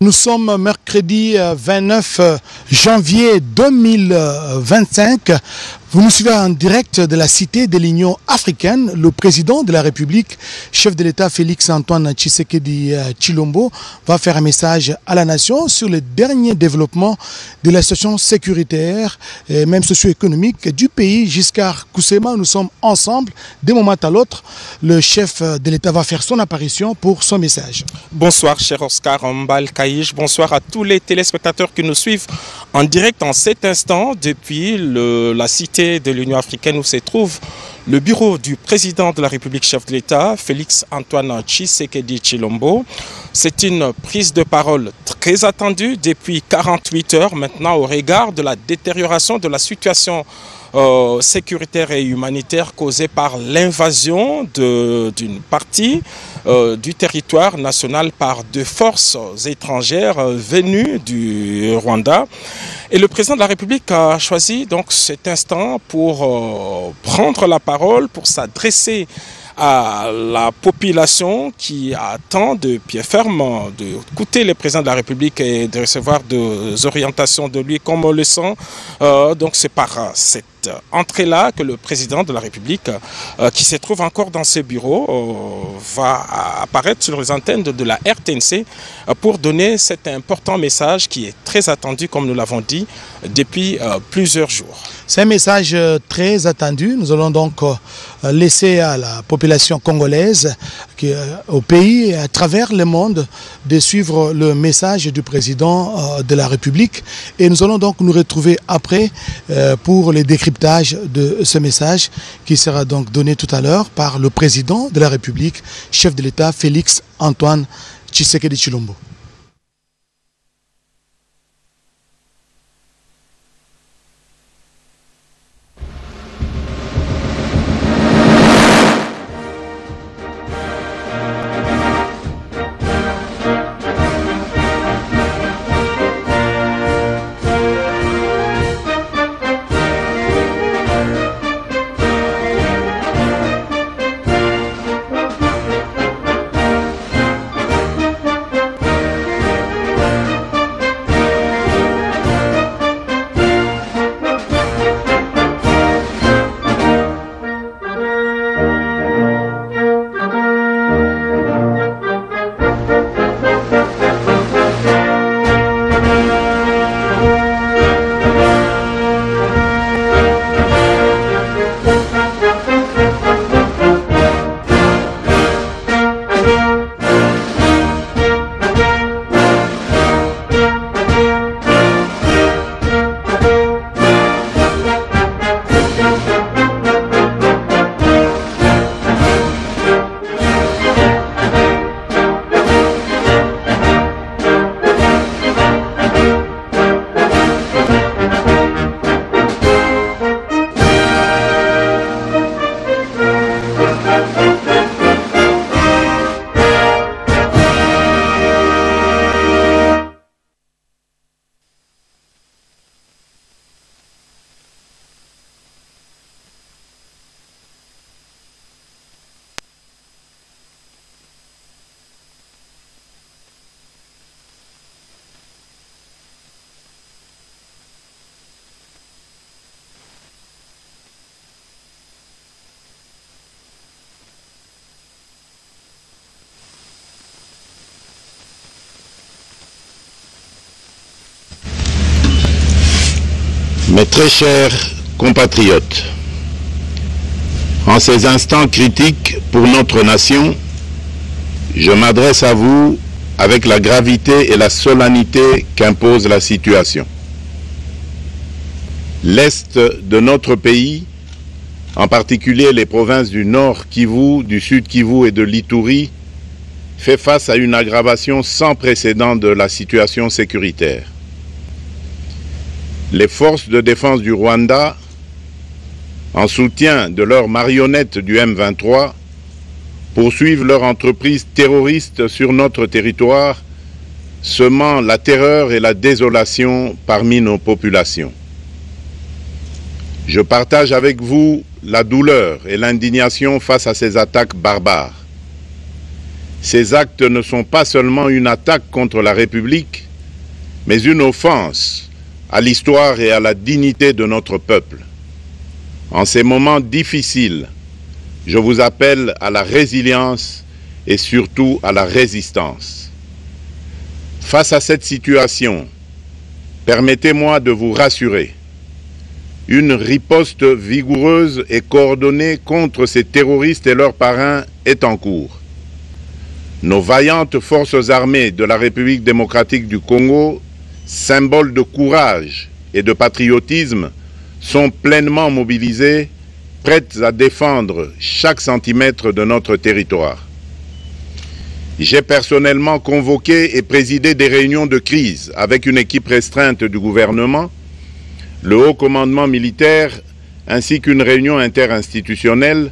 Nous sommes mercredi 29 janvier 2025. Vous nous suivez en direct de la cité de l'Union africaine. Le président de la République, chef de l'État Félix-Antoine Tshisekedi Tshilombo, va faire un message à la nation sur les derniers développements de la situation sécuritaire et même socio-économique du pays. Giscard Koussema, nous sommes ensemble. D'un moment à l'autre, le chef de l'État va faire son apparition pour son message. Bonsoir, cher Oscar Mbal Kaïch. Bonsoir à tous les téléspectateurs qui nous suivent en direct en cet instant depuis la cité de l'Union africaine où se trouve le bureau du président de la République, chef de l'État, Félix-Antoine Tshisekedi Tshilombo. C'est une prise de parole très attendue depuis 48 heures maintenant au regard de la détérioration de la situation sécuritaire et humanitaire causée par l'invasion d'une partie du territoire national par deux forces étrangères venues du Rwanda. Et le président de la République a choisi donc cet instant pour prendre la parole, pour s'adresser à la population qui attend de pied ferme d'écouter le président de la République et de recevoir des orientations de lui comme on le sent. Donc c'est par cette entrée-là que le président de la République, qui se trouve encore dans ses bureaux, va apparaître sur les antennes de la RTNC pour donner cet important message qui est très attendu, comme nous l'avons dit, depuis plusieurs jours. C'est un message très attendu. Nous allons donc laisser à la population congolaise, au pays et à travers le monde, de suivre le message du président de la République. Et nous allons donc nous retrouver après pour le décryptage de ce message qui sera donc donné tout à l'heure par le président de la République, chef de l'État Félix-Antoine Tshisekedi Tshilombo. Mes très chers compatriotes, en ces instants critiques pour notre nation, je m'adresse à vous avec la gravité et la solennité qu'impose la situation. L'Est de notre pays, en particulier les provinces du Nord Kivu, du Sud Kivu et de l'Ituri, fait face à une aggravation sans précédent de la situation sécuritaire. Les forces de défense du Rwanda, en soutien de leurs marionnettes du M23, poursuivent leur entreprise terroriste sur notre territoire, semant la terreur et la désolation parmi nos populations. Je partage avec vous la douleur et l'indignation face à ces attaques barbares. Ces actes ne sont pas seulement une attaque contre la République, mais une offense à l'histoire et à la dignité de notre peuple. En ces moments difficiles, je vous appelle à la résilience et surtout à la résistance. Face à cette situation, permettez-moi de vous rassurer. Une riposte vigoureuse et coordonnée contre ces terroristes et leurs parrains est en cours. Nos vaillantes forces armées de la République démocratique du Congo, symboles de courage et de patriotisme, sont pleinement mobilisées, prêtes à défendre chaque centimètre de notre territoire. J'ai personnellement convoqué et présidé des réunions de crise avec une équipe restreinte du gouvernement, le haut commandement militaire ainsi qu'une réunion interinstitutionnelle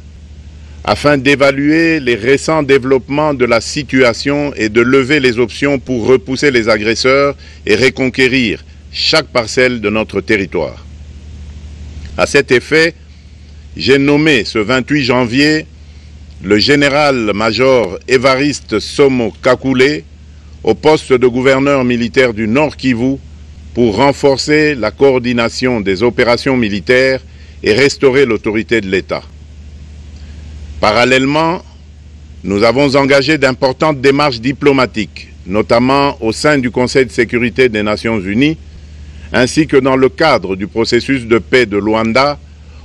afin d'évaluer les récents développements de la situation et de lever les options pour repousser les agresseurs et reconquérir chaque parcelle de notre territoire. À cet effet, j'ai nommé ce 28 janvier le général-major Évariste Somo Kakule au poste de gouverneur militaire du Nord Kivu pour renforcer la coordination des opérations militaires et restaurer l'autorité de l'État. Parallèlement, nous avons engagé d'importantes démarches diplomatiques, notamment au sein du Conseil de sécurité des Nations Unies, ainsi que dans le cadre du processus de paix de Luanda,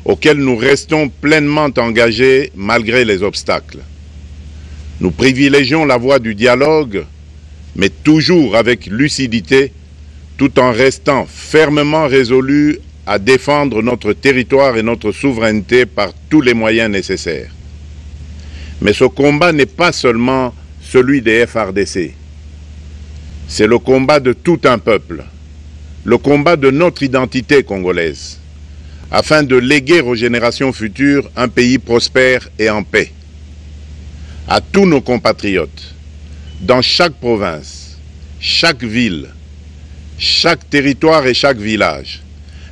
auquel nous restons pleinement engagés malgré les obstacles. Nous privilégions la voie du dialogue, mais toujours avec lucidité, tout en restant fermement résolus à défendre notre territoire et notre souveraineté par tous les moyens nécessaires. Mais ce combat n'est pas seulement celui des FARDC. C'est le combat de tout un peuple, le combat de notre identité congolaise, afin de léguer aux générations futures un pays prospère et en paix. À tous nos compatriotes, dans chaque province, chaque ville, chaque territoire et chaque village,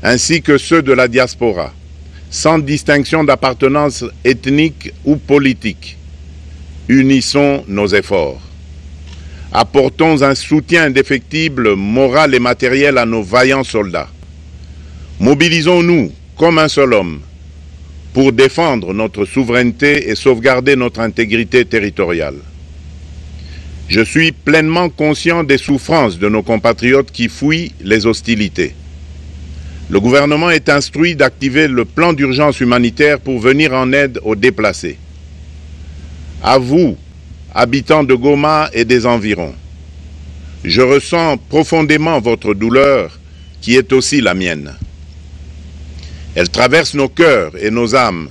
ainsi que ceux de la diaspora, sans distinction d'appartenance ethnique ou politique, unissons nos efforts. Apportons un soutien indéfectible, moral et matériel à nos vaillants soldats. Mobilisons-nous comme un seul homme pour défendre notre souveraineté et sauvegarder notre intégrité territoriale. Je suis pleinement conscient des souffrances de nos compatriotes qui fuient les hostilités. Le gouvernement est instruit d'activer le plan d'urgence humanitaire pour venir en aide aux déplacés. À vous, habitants de Goma et des environs, je ressens profondément votre douleur qui est aussi la mienne. Elle traverse nos cœurs et nos âmes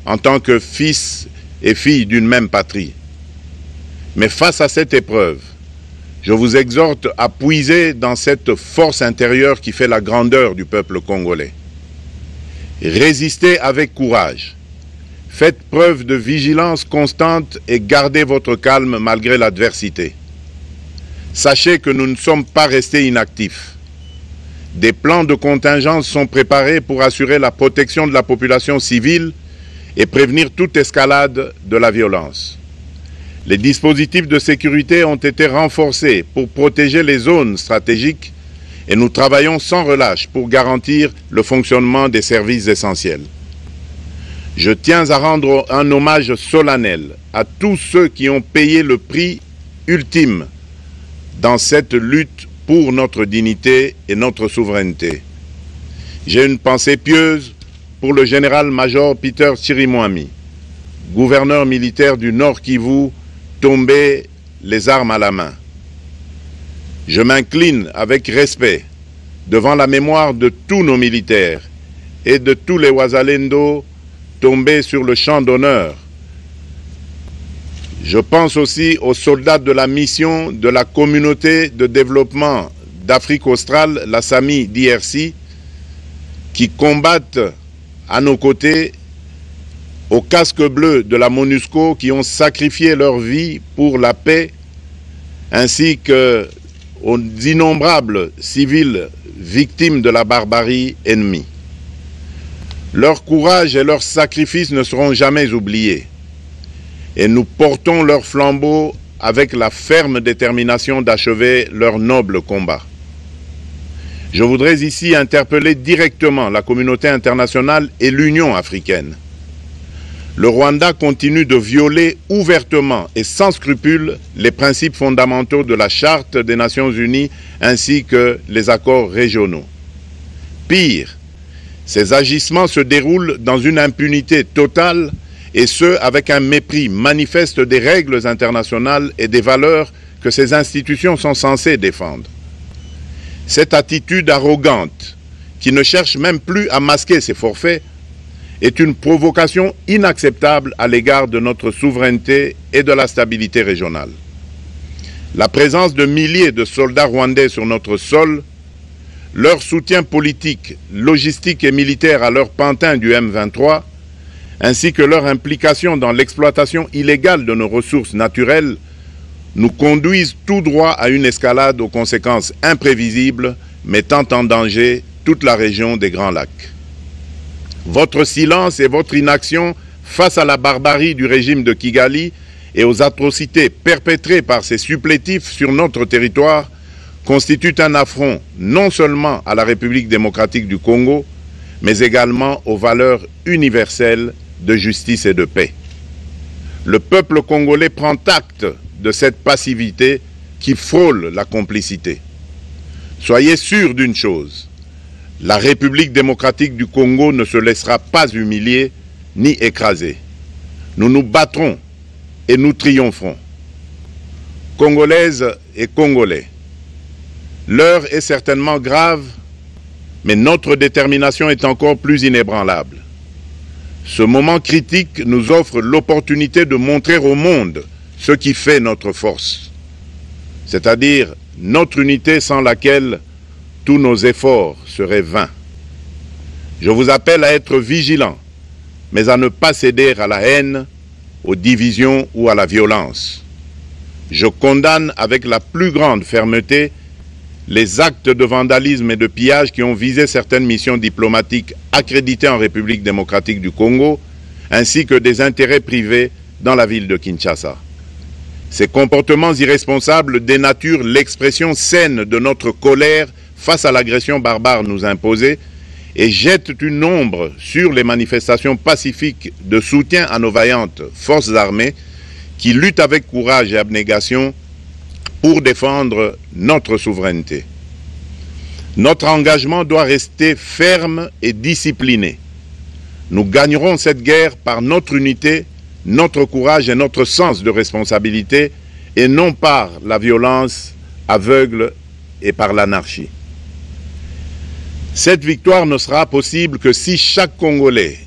en tant que fils et filles d'une même patrie. Mais face à cette épreuve, je vous exhorte à puiser dans cette force intérieure qui fait la grandeur du peuple congolais. Résistez avec courage. Faites preuve de vigilance constante et gardez votre calme malgré l'adversité. Sachez que nous ne sommes pas restés inactifs. Des plans de contingence sont préparés pour assurer la protection de la population civile et prévenir toute escalade de la violence. Les dispositifs de sécurité ont été renforcés pour protéger les zones stratégiques et nous travaillons sans relâche pour garantir le fonctionnement des services essentiels. Je tiens à rendre un hommage solennel à tous ceux qui ont payé le prix ultime dans cette lutte pour notre dignité et notre souveraineté. J'ai une pensée pieuse pour le général-major Peter Chirimwami, gouverneur militaire du Nord Kivu, tombé les armes à la main. Je m'incline avec respect devant la mémoire de tous nos militaires et de tous les Wazalendo tombés sur le champ d'honneur. Je pense aussi aux soldats de la mission de la communauté de développement d'Afrique australe, la SAMI DRC, qui combattent à nos côtés, aux casques bleus de la MONUSCO qui ont sacrifié leur vie pour la paix, ainsi qu'aux innombrables civils victimes de la barbarie ennemie. Leur courage et leur sacrifice ne seront jamais oubliés. Et nous portons leur flambeau avec la ferme détermination d'achever leur noble combat. Je voudrais ici interpeller directement la communauté internationale et l'Union africaine. Le Rwanda continue de violer ouvertement et sans scrupule les principes fondamentaux de la Charte des Nations Unies ainsi que les accords régionaux. Pire, ces agissements se déroulent dans une impunité totale et ce, avec un mépris manifeste des règles internationales et des valeurs que ces institutions sont censées défendre. Cette attitude arrogante, qui ne cherche même plus à masquer ses forfaits, est une provocation inacceptable à l'égard de notre souveraineté et de la stabilité régionale. La présence de milliers de soldats rwandais sur notre sol, leur soutien politique, logistique et militaire à leur pantin du M23, ainsi que leur implication dans l'exploitation illégale de nos ressources naturelles, nous conduisent tout droit à une escalade aux conséquences imprévisibles, mettant en danger toute la région des Grands Lacs. Votre silence et votre inaction face à la barbarie du régime de Kigali et aux atrocités perpétrées par ses supplétifs sur notre territoire constituent un affront non seulement à la République démocratique du Congo, mais également aux valeurs universelles de justice et de paix. Le peuple congolais prend acte de cette passivité qui frôle la complicité. Soyez sûrs d'une chose, la République démocratique du Congo ne se laissera pas humilier ni écraser. Nous nous battrons et nous triompherons. Congolaises et Congolais, l'heure est certainement grave, mais notre détermination est encore plus inébranlable. Ce moment critique nous offre l'opportunité de montrer au monde ce qui fait notre force, c'est-à-dire notre unité sans laquelle tous nos efforts seraient vains. Je vous appelle à être vigilants, mais à ne pas céder à la haine, aux divisions ou à la violence. Je condamne avec la plus grande fermeté les actes de vandalisme et de pillage qui ont visé certaines missions diplomatiques accréditées en République démocratique du Congo, ainsi que des intérêts privés dans la ville de Kinshasa. Ces comportements irresponsables dénaturent l'expression saine de notre colère face à l'agression barbare nous imposée et jettent une ombre sur les manifestations pacifiques de soutien à nos vaillantes forces armées qui luttent avec courage et abnégation pour défendre notre souveraineté. Notre engagement doit rester ferme et discipliné. Nous gagnerons cette guerre par notre unité, notre courage et notre sens de responsabilité, et non par la violence aveugle et par l'anarchie. Cette victoire ne sera possible que si chaque Congolais,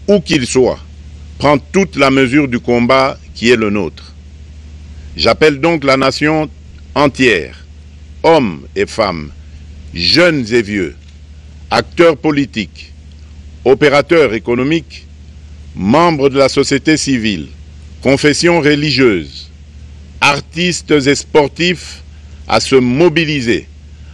où qu'il soit, prend toute la mesure du combat qui est le nôtre. J'appelle donc la nation entière, hommes et femmes, jeunes et vieux, acteurs politiques, opérateurs économiques, membres de la société civile, confessions religieuses, artistes et sportifs à se mobiliser,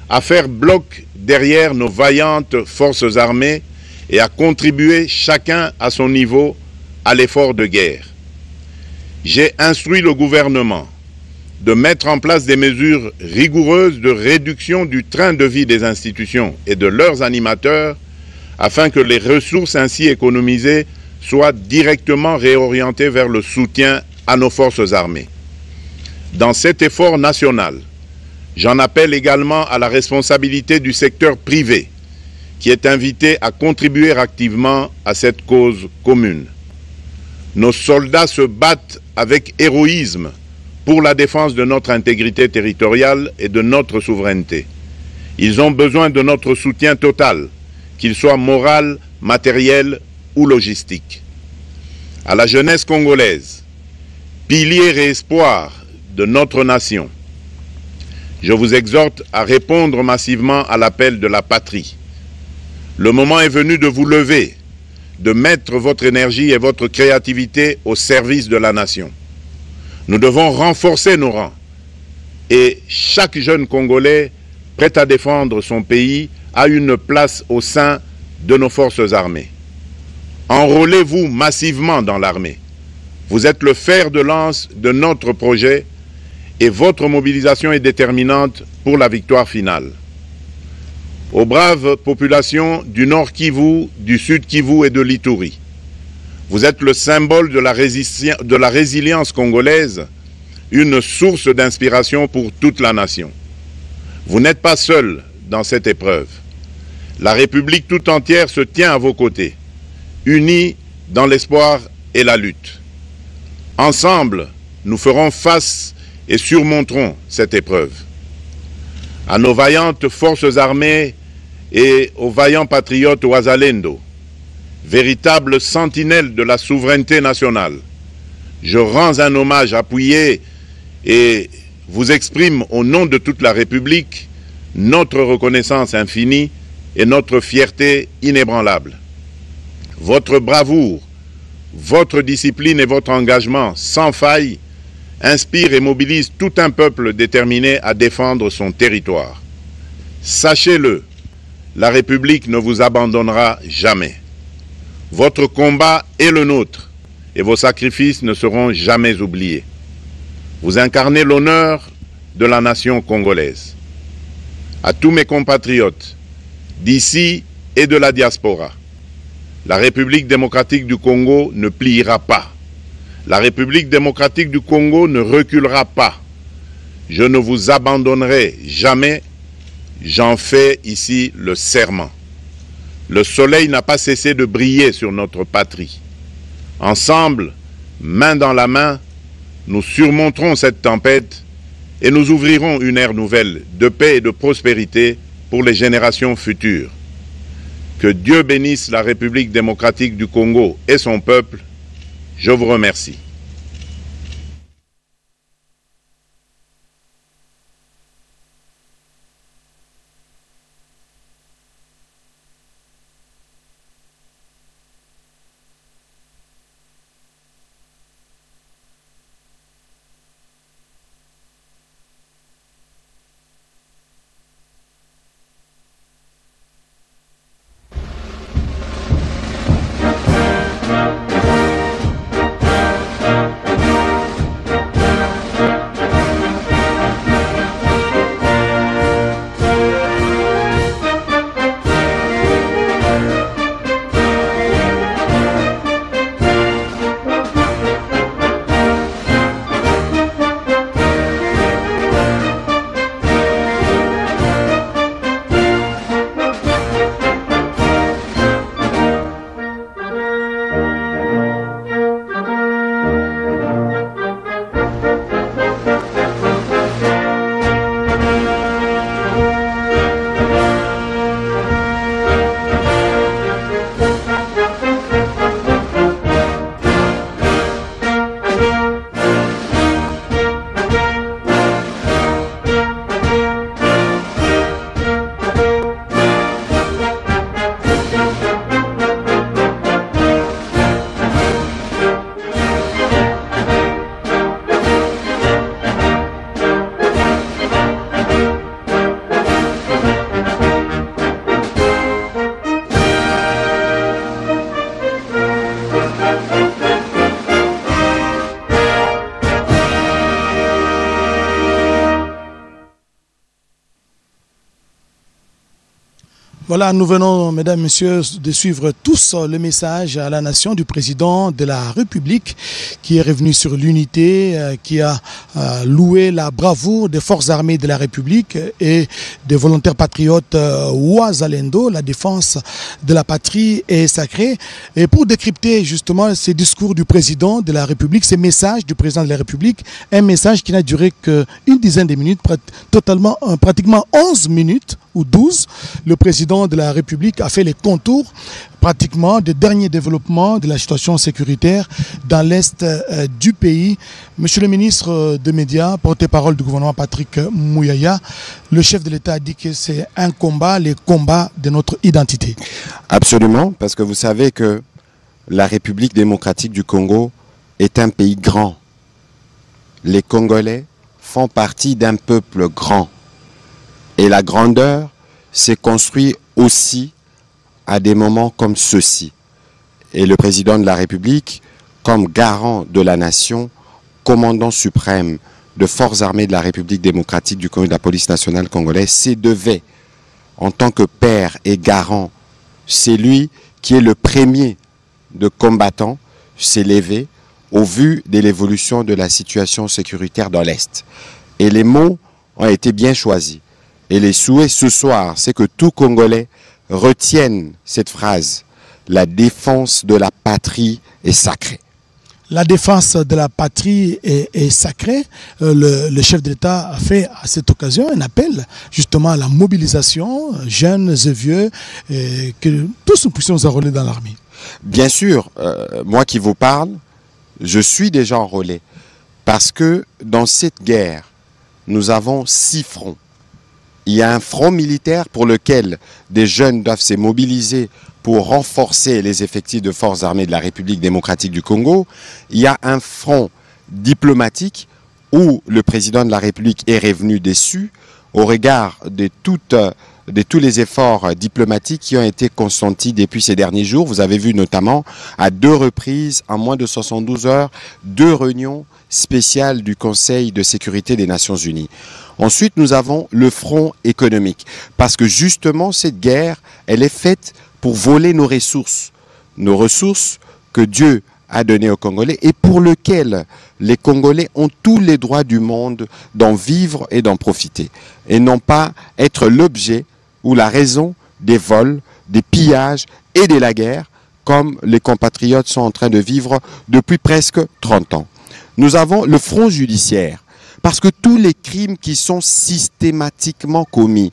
à faire bloc derrière nos vaillantes forces armées et à contribuer chacun à son niveau à l'effort de guerre. J'ai instruit le gouvernement de mettre en place des mesures rigoureuses de réduction du train de vie des institutions et de leurs animateurs afin que les ressources ainsi économisées soient directement réorientées vers le soutien à nos forces armées. Dans cet effort national, j'en appelle également à la responsabilité du secteur privé qui est invité à contribuer activement à cette cause commune. Nos soldats se battent avec héroïsme pour la défense de notre intégrité territoriale et de notre souveraineté. Ils ont besoin de notre soutien total, qu'il soit moral, matériel ou logistique. À la jeunesse congolaise, pilier et espoir de notre nation, je vous exhorte à répondre massivement à l'appel de la patrie. Le moment est venu de vous lever, de mettre votre énergie et votre créativité au service de la nation. Nous devons renforcer nos rangs et chaque jeune Congolais prêt à défendre son pays a une place au sein de nos forces armées. Enrôlez-vous massivement dans l'armée. Vous êtes le fer de lance de notre projet et votre mobilisation est déterminante pour la victoire finale. Aux braves populations du Nord Kivu, du Sud Kivu et de l'Ituri, vous êtes le symbole de la résilience congolaise, une source d'inspiration pour toute la nation. Vous n'êtes pas seul dans cette épreuve. La République tout entière se tient à vos côtés, unis dans l'espoir et la lutte. Ensemble, nous ferons face et surmonterons cette épreuve. À nos vaillantes forces armées et aux vaillants patriotes Wazalendo, véritables sentinelles de la souveraineté nationale, je rends un hommage appuyé et vous exprime au nom de toute la République notre reconnaissance infinie et notre fierté inébranlable. Votre bravoure, votre discipline et votre engagement sans faille inspirent et mobilisent tout un peuple déterminé à défendre son territoire. Sachez-le, la République ne vous abandonnera jamais. Votre combat est le nôtre et vos sacrifices ne seront jamais oubliés. Vous incarnez l'honneur de la nation congolaise. À tous mes compatriotes d'ici et de la diaspora, la République démocratique du Congo ne pliera pas. La République démocratique du Congo ne reculera pas. Je ne vous abandonnerai jamais. J'en fais ici le serment. Le soleil n'a pas cessé de briller sur notre patrie. Ensemble, main dans la main, nous surmonterons cette tempête et nous ouvrirons une ère nouvelle de paix et de prospérité pour les générations futures. Que Dieu bénisse la République démocratique du Congo et son peuple. Je vous remercie. Voilà, nous venons, mesdames, messieurs, de suivre tous le message à la nation du président de la République qui est revenu sur l'unité, qui a loué la bravoure des forces armées de la République et des volontaires patriotes Wazalendo. La défense de la patrie est sacrée. Et pour décrypter justement ces discours du président de la République, ces messages du président de la République, un message qui n'a duré qu'une dizaine de minutes, pratiquement 11 minutes ou 12, le président de la République a fait les contours pratiquement des derniers développements de la situation sécuritaire dans l'est du pays. Monsieur le ministre des Médias, porte-parole du gouvernement Patrick Muyaya, le chef de l'État a dit que c'est un combat, les combats de notre identité. Absolument, parce que vous savez que la République démocratique du Congo est un pays grand. Les Congolais font partie d'un peuple grand. Et la grandeur s'est construite aussi à des moments comme ceux-ci. Et le président de la République, comme garant de la nation, commandant suprême de forces armées de la République démocratique du Congo et de la police nationale congolaise se devait, en tant que père et garant, c'est lui qui est le premier de combattants, s'est levé au vu de l'évolution de la situation sécuritaire dans l'Est. Et les mots ont été bien choisis. Et les souhaits ce soir, c'est que tout Congolais retienne cette phrase. La défense de la patrie est sacrée. La défense de la patrie est sacrée. Le chef de l'État a fait à cette occasion un appel justement à la mobilisation, jeunes et vieux, que tous nous puissions nous enrôler dans l'armée. Bien sûr, moi qui vous parle, je suis déjà enrôlé. Parce que dans cette guerre, nous avons 6 fronts. Il y a un front militaire pour lequel des jeunes doivent se mobiliser pour renforcer les effectifs de forces armées de la République démocratique du Congo. Il y a un front diplomatique où le président de la République est revenu déçu au regard de tous les efforts diplomatiques qui ont été consentis depuis ces derniers jours. Vous avez vu notamment à 2 reprises, en moins de 72 heures, 2 réunions spéciales du Conseil de sécurité des Nations Unies. Ensuite, nous avons le front économique, parce que justement, cette guerre, elle est faite pour voler nos ressources que Dieu a données aux Congolais et pour lesquelles les Congolais ont tous les droits du monde d'en vivre et d'en profiter, et non pas être l'objet ou la raison des vols, des pillages et de la guerre, comme les compatriotes sont en train de vivre depuis presque 30 ans. Nous avons le front judiciaire, parce que tous les crimes qui sont systématiquement commis,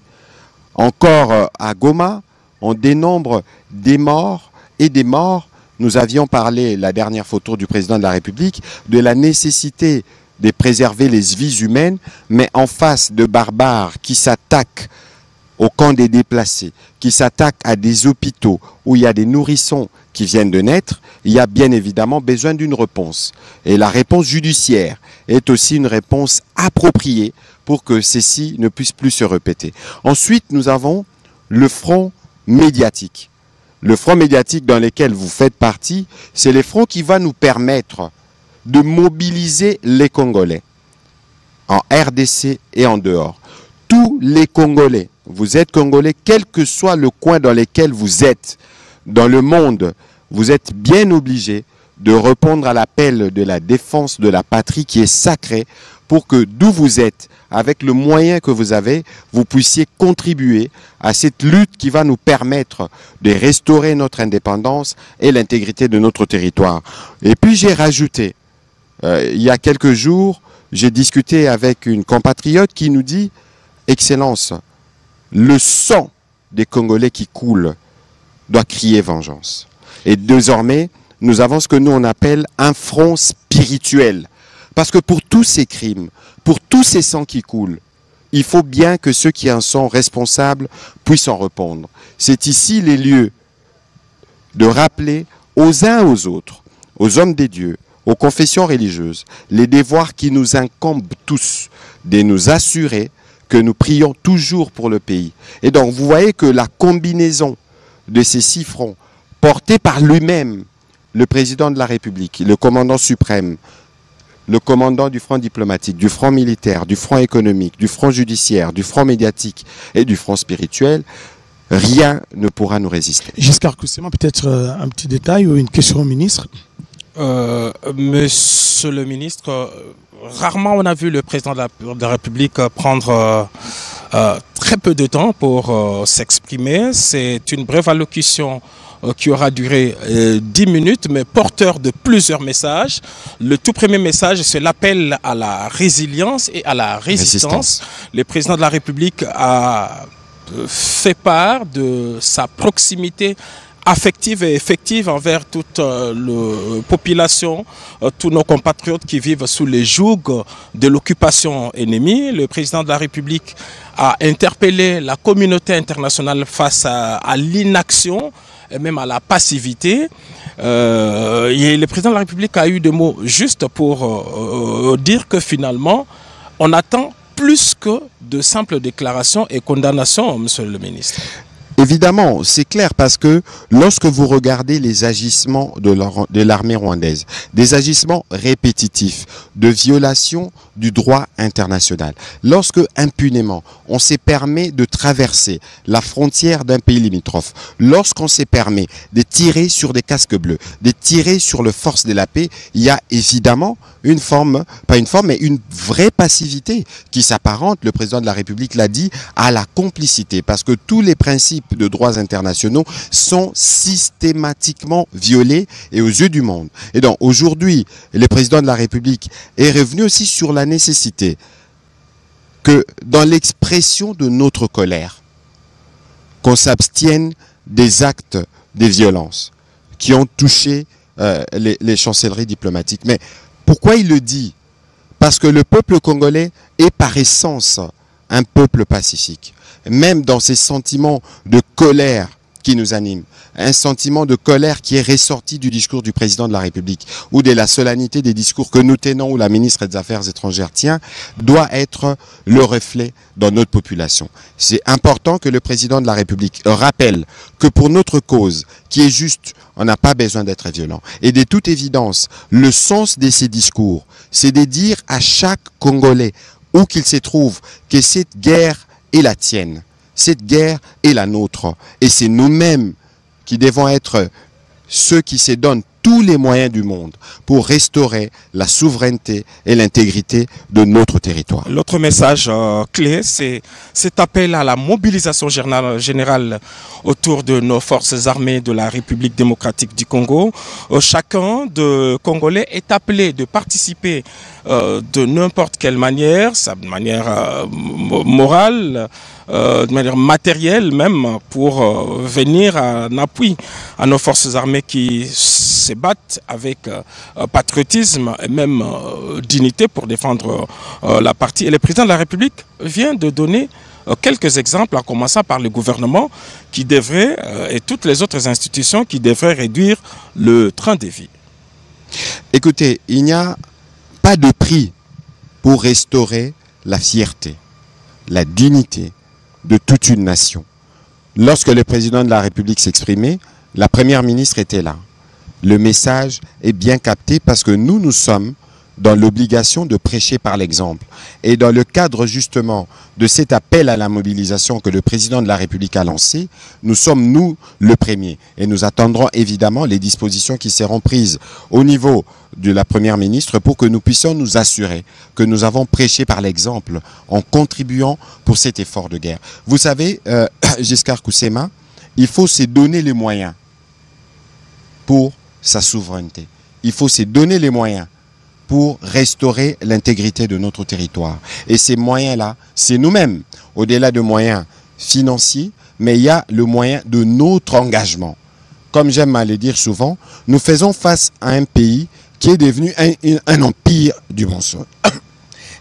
encore à Goma, on dénombre des morts et des morts. Nous avions parlé, la dernière photo du président de la République, de la nécessité de préserver les vies humaines, mais en face de barbares qui s'attaquent au camp des déplacés, qui s'attaquent à des hôpitaux où il y a des nourrissons qui viennent de naître, il y a bien évidemment besoin d'une réponse. Et la réponse judiciaire est aussi une réponse appropriée pour que ceci ne puisse plus se répéter. Ensuite, nous avons le front médiatique. Le front médiatique dans lequel vous faites partie, c'est le front qui va nous permettre de mobiliser les Congolais en RDC et en dehors. Tous les Congolais, vous êtes Congolais, quel que soit le coin dans lequel vous êtes dans le monde, vous êtes bien obligés de répondre à l'appel de la défense de la patrie qui est sacrée pour que d'où vous êtes, avec le moyen que vous avez, vous puissiez contribuer à cette lutte qui va nous permettre de restaurer notre indépendance et l'intégrité de notre territoire. Et puis j'ai rajouté, il y a quelques jours, j'ai discuté avec une compatriote qui nous dit « Excellence, le sang des Congolais qui coule doit crier vengeance. » Et désormais, nous avons ce que nous on appelle un front spirituel. Parce que pour tous ces crimes, pour tous ces sangs qui coulent, il faut bien que ceux qui en sont responsables puissent en répondre. C'est ici les lieux de rappeler aux uns aux autres, aux hommes des dieux, aux confessions religieuses, les devoirs qui nous incombent tous, de nous assurer que nous prions toujours pour le pays. Et donc vous voyez que la combinaison de ces 6 fronts, portés par lui-même, le président de la République, le commandant suprême, le commandant du front diplomatique, du front militaire, du front économique, du front judiciaire, du front médiatique et du front spirituel, rien ne pourra nous résister. Giscard Coussema, peut-être un petit détail ou une question au ministre. Monsieur le ministre, rarement on a vu le président de la République prendre très peu de temps pour s'exprimer. C'est une brève allocution qui aura duré 10 minutes, mais porteur de plusieurs messages. Le tout premier message, c'est l'appel à la résilience et à la résistance. Le président de la République a fait part de sa proximité affective et effective envers toute la population, tous nos compatriotes qui vivent sous les jougs de l'occupation ennemie. Le président de la République a interpellé la communauté internationale face à l'inaction et même à la passivité. Et le président de la République a eu des mots justes pour dire que finalement, on attend plus que de simples déclarations et condamnations, monsieur le ministre. Évidemment, c'est clair parce que lorsque vous regardez les agissements de l'armée rwandaise, des agissements répétitifs de violation du droit international, lorsque impunément on s'est permis de traverser la frontière d'un pays limitrophe, lorsqu'on s'est permis de tirer sur des casques bleus, de tirer sur les forces de la paix, il y a évidemment une forme, pas une forme, mais une vraie passivité qui s'apparente, le président de la République l'a dit, à la complicité, parce que tous les principes de droits internationaux sont systématiquement violés et aux yeux du monde. Et donc aujourd'hui, le président de la République est revenu aussi sur la nécessité que dans l'expression de notre colère, qu'on s'abstienne des actes de violence qui ont touché les chancelleries diplomatiques. Mais pourquoi il le dit? Parce que le peuple congolais est par essence un peuple pacifique. Même dans ces sentiments de colère qui nous animent, un sentiment de colère qui est ressorti du discours du président de la République ou de la solennité des discours que nous tenons ou la ministre des Affaires étrangères tient, doit être le reflet dans notre population. C'est important que le président de la République rappelle que pour notre cause, qui est juste, on n'a pas besoin d'être violent. Et de toute évidence, le sens de ces discours, c'est de dire à chaque Congolais, où qu'il se trouve, que cette guerre est la tienne. Cette guerre est la nôtre. Et c'est nous-mêmes qui devons être ceux qui se donnent tous les moyens du monde pour restaurer la souveraineté et l'intégrité de notre territoire. L'autre message clé, c'est cet appel à la mobilisation générale autour de nos forces armées de la République démocratique du Congo. Chacun de Congolais est appelé de participer de n'importe quelle manière, de manière morale, de manière matérielle même, pour venir en appui à nos forces armées qui se battent avec patriotisme et même dignité pour défendre la patrie. Et le président de la République vient de donner quelques exemples, en commençant par le gouvernement qui devrait, et toutes les autres institutions qui devraient réduire le train de vie. Écoutez, il n'y a pas de prix pour restaurer la fierté, la dignité de toute une nation. Lorsque le président de la République s'exprimait, la première ministre était là. Le message est bien capté parce que nous sommes dans l'obligation de prêcher par l'exemple. Et dans le cadre justement de cet appel à la mobilisation que le président de la République a lancé, nous sommes, nous, le premier. Et nous attendrons évidemment les dispositions qui seront prises au niveau de la première ministre pour que nous puissions nous assurer que nous avons prêché par l'exemple en contribuant pour cet effort de guerre. Vous savez, Giscard Koussema, il faut se donner les moyens pour sa souveraineté. Il faut se donner les moyens pour restaurer l'intégrité de notre territoire. Et ces moyens-là, c'est nous-mêmes, au-delà de moyens financiers, mais il y a le moyen de notre engagement. Comme j'aime à le dire souvent, nous faisons face à un pays qui est devenu un empire du mensonge.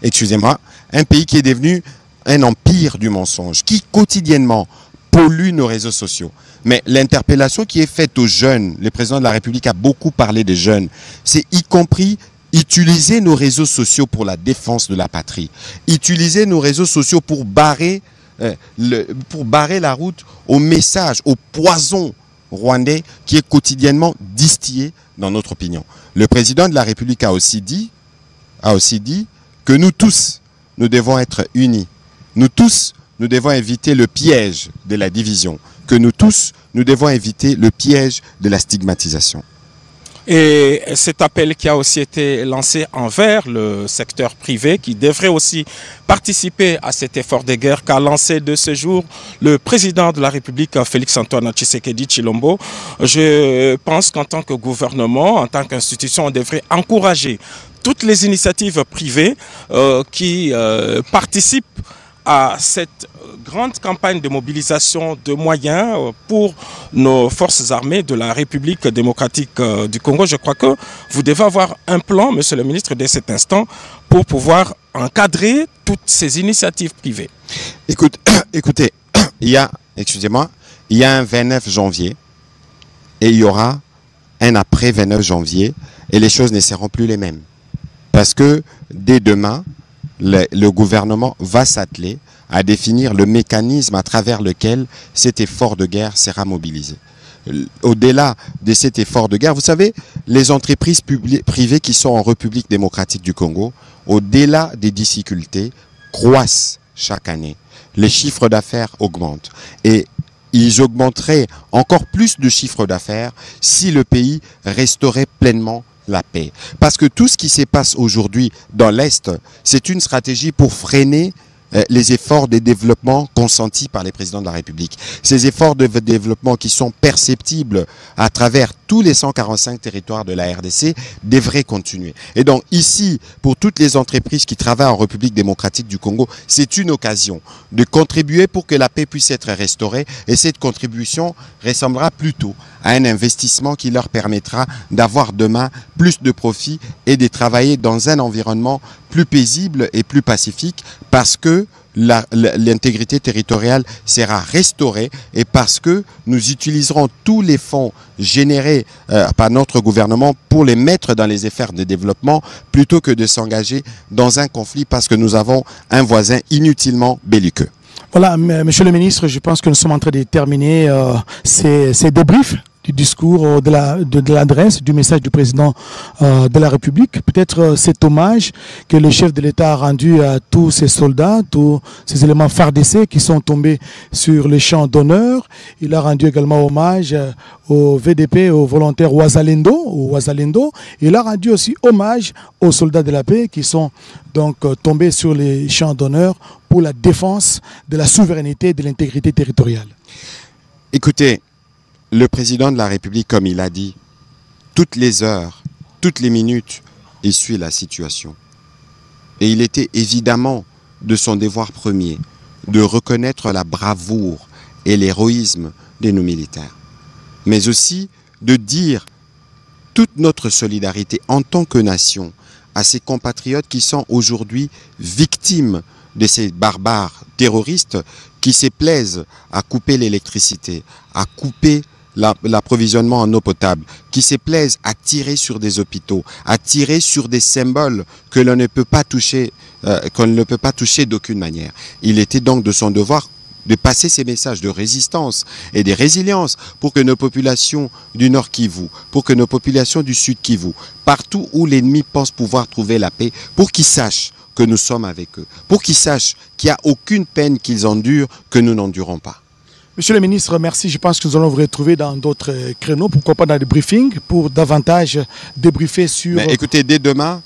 Excusez-moi, un pays qui est devenu un empire du mensonge, qui quotidiennement pollue nos réseaux sociaux. Mais l'interpellation qui est faite aux jeunes, le président de la République a beaucoup parlé des jeunes, c'est y compris utiliser nos réseaux sociaux pour la défense de la patrie. Utiliser nos réseaux sociaux pour barrer la route au message, au poison rwandais qui est quotidiennement distillé dans notre opinion. Le président de la République a aussi dit que nous tous, nous devons être unis. Nous tous, nous devons éviter le piège de la division. Que nous tous, nous devons éviter le piège de la stigmatisation. Et cet appel qui a aussi été lancé envers le secteur privé qui devrait aussi participer à cet effort de guerre qu'a lancé de ce jour le président de la République, Félix-Antoine Tshisekedi Tshilombo. Je pense qu'en tant que gouvernement, en tant qu'institution, on devrait encourager toutes les initiatives privées qui participent à cette grande campagne de mobilisation de moyens pour nos forces armées de la République démocratique du Congo. Je crois que vous devez avoir un plan, monsieur le ministre, dès cet instant, pour pouvoir encadrer toutes ces initiatives privées. Écoutez, il y a un 29 janvier et il y aura un après 29 janvier et les choses ne seront plus les mêmes. Parce que dès demain, le gouvernement va s'atteler à définir le mécanisme à travers lequel cet effort de guerre sera mobilisé. Au-delà de cet effort de guerre, vous savez, les entreprises privées qui sont en République démocratique du Congo, au-delà des difficultés, croissent chaque année. Les chiffres d'affaires augmentent et ils augmenteraient encore plus de chiffres d'affaires si le pays resterait pleinement la paix. Parce que tout ce qui se passe aujourd'hui dans l'Est, c'est une stratégie pour freiner les efforts de développement consentis par les présidents de la République. Ces efforts de développement qui sont perceptibles à travers tous les 145 territoires de la RDC devraient continuer. Et donc ici, pour toutes les entreprises qui travaillent en République démocratique du Congo, c'est une occasion de contribuer pour que la paix puisse être restaurée. Et cette contribution ressemblera plutôt à un investissement qui leur permettra d'avoir demain plus de profits et de travailler dans un environnement plus paisible et plus pacifique parce que l'intégrité territoriale sera restaurée et parce que nous utiliserons tous les fonds générés par notre gouvernement pour les mettre dans les efforts de développement plutôt que de s'engager dans un conflit parce que nous avons un voisin inutilement belliqueux. Voilà, monsieur le ministre, je pense que nous sommes en train de terminer ces débriefs du discours, de l'adresse, du message du président de la République. Peut-être cet hommage que le chef de l'État a rendu à tous ces soldats, tous ces éléments FARDC qui sont tombés sur les champs d'honneur. Il a rendu également hommage au VDP, aux volontaires Ouazalendo. Il a rendu aussi hommage aux soldats de la paix qui sont donc tombés sur les champs d'honneur pour la défense de la souveraineté et de l'intégrité territoriale. Écoutez, le président de la République, comme il a dit, toutes les heures, toutes les minutes, il suit la situation. Et il était évidemment de son devoir premier de reconnaître la bravoure et l'héroïsme de nos militaires. Mais aussi de dire toute notre solidarité en tant que nation à ces compatriotes qui sont aujourd'hui victimes de ces barbares terroristes qui se plaisent à couper l'électricité, à couper l'approvisionnement en eau potable, qui se plaisent à tirer sur des hôpitaux, à tirer sur des symboles que l'on ne peut pas toucher, d'aucune manière. Il était donc de son devoir de passer ces messages de résistance et de résilience pour que nos populations du Nord Kivu, pour que nos populations du Sud Kivu, partout où l'ennemi pense pouvoir trouver la paix, pour qu'ils sachent que nous sommes avec eux, pour qu'ils sachent qu'il n'y a aucune peine qu'ils endurent que nous n'endurons pas. Monsieur le ministre, merci. Je pense que nous allons vous retrouver dans d'autres créneaux, pourquoi pas dans des briefings, pour davantage débriefer sur... Mais écoutez, dès demain,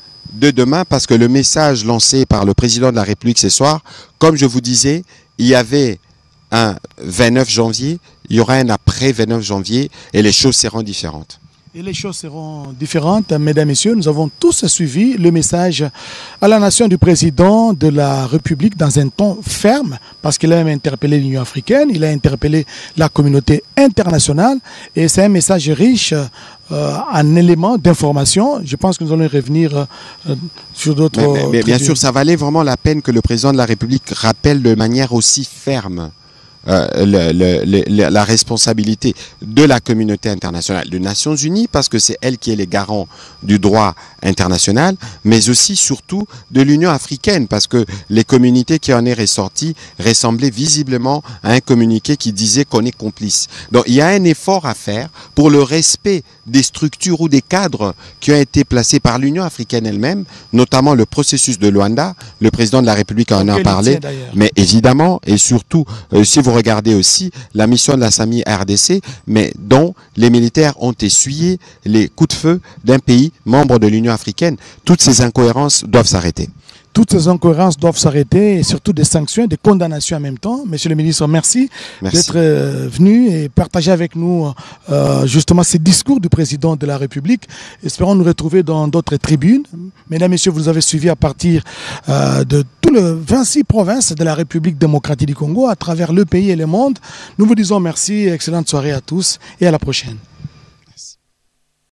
parce que le message lancé par le président de la République ce soir, comme je vous disais, il y avait un 29 janvier, il y aura un après 29 janvier et les choses seront différentes. Et les choses seront différentes, mesdames et messieurs. Nous avons tous suivi le message à la nation du président de la République dans un ton ferme, parce qu'il a même interpellé l'Union africaine, il a interpellé la communauté internationale, et c'est un message riche en éléments d'information. Je pense que nous allons revenir sur d'autres... Mais bien sûr, ça valait vraiment la peine que le président de la République rappelle de manière aussi ferme la responsabilité de la communauté internationale, des Nations Unies, parce que c'est elle qui est les garants du droit international, mais aussi surtout de l'Union africaine, parce que les communiqués qui en est ressortis ressemblaient visiblement à un communiqué qui disait qu'on est complice. Donc il y a un effort à faire pour le respect des structures ou des cadres qui ont été placés par l'Union africaine elle-même, notamment le processus de Luanda. Le président de la République en a parlé, mais évidemment, et surtout, si vous regardez aussi la mission de la SAMI RDC, mais dont les militaires ont essuyé les coups de feu d'un pays membre de l'Union africaine. Toutes ces incohérences doivent s'arrêter. Toutes ces incohérences doivent s'arrêter et surtout des sanctions, des condamnations en même temps. Monsieur le ministre, merci d'être venu et partager avec nous justement ces discours du président de la République. Espérons nous retrouver dans d'autres tribunes. Mesdames et messieurs, vous nous avez suivis à partir de tout le 26 provinces de la République démocratique du Congo, à travers le pays et le monde. Nous vous disons merci, excellente soirée à tous et à la prochaine.